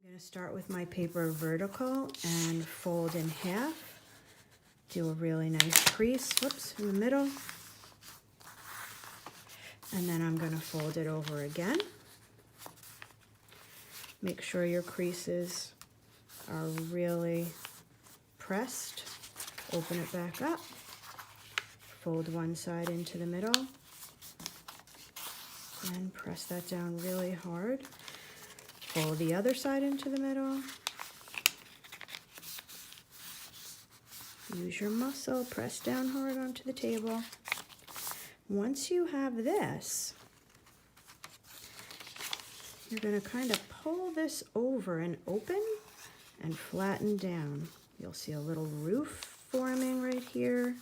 I'm going to start with my paper vertical and fold in half. Do a really nice crease, whoops, in the middle. And then I'm going to fold it over again. Make sure your creases are really pressed. Open it back up. Fold one side into the middle. And press that down really hard. Fold the other side into the middle. Use your muscle, press down hard onto the table. Once you have this, you're going to kind of pull this over and open and flatten down. You'll see a little roof forming right here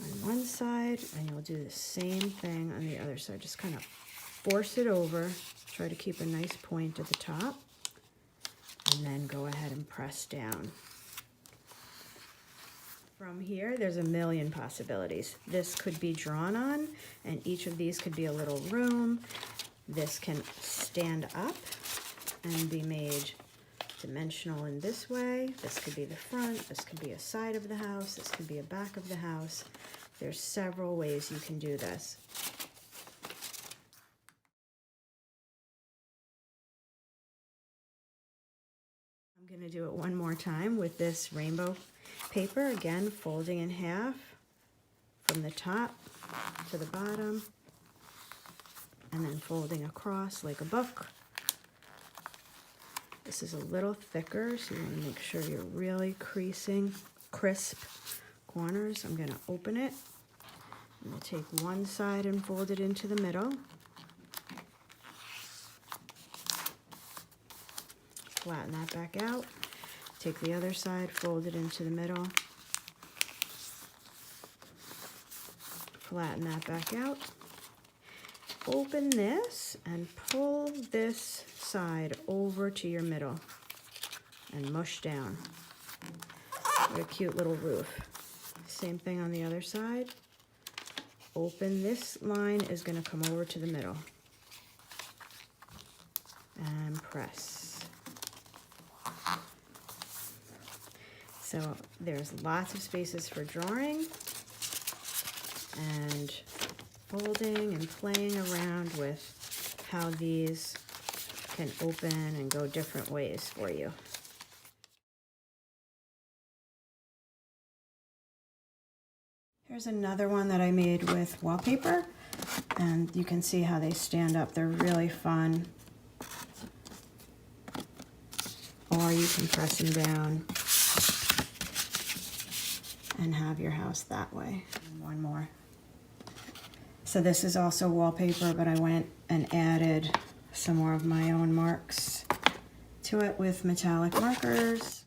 on one side, and you'll do the same thing on the other side. Just kind of force it over. Try to keep a nice point at the top, and then go ahead and press down. From here, there's a million possibilities. This could be drawn on, and each of these could be a little room. This can stand up and be made dimensional in this way. This could be the front, this could be a side of the house, this could be a back of the house. There's several ways you can do this. I'm going to do it one more time with this rainbow paper, again folding in half from the top to the bottom, and then folding across like a book. This is a little thicker, so you want to make sure you're really creasing crisp corners. I'm going to open it. I'm going to take one side and fold it into the middle. Flatten that back out. Take the other side, fold it into the middle. Flatten that back out. Open this and pull this side over to your middle and mush down. What a cute little roof. Same thing on the other side. Open, this line is going to come over to the middle. And press. So there's lots of spaces for drawing and folding and playing around with how these can open and go different ways for you. Here's another one that I made with wallpaper, and you can see how they stand up. They're really fun. Or you can press them down and have your house that way. And one more. So this is also wallpaper, but I went and added some more of my own marks to it with metallic markers.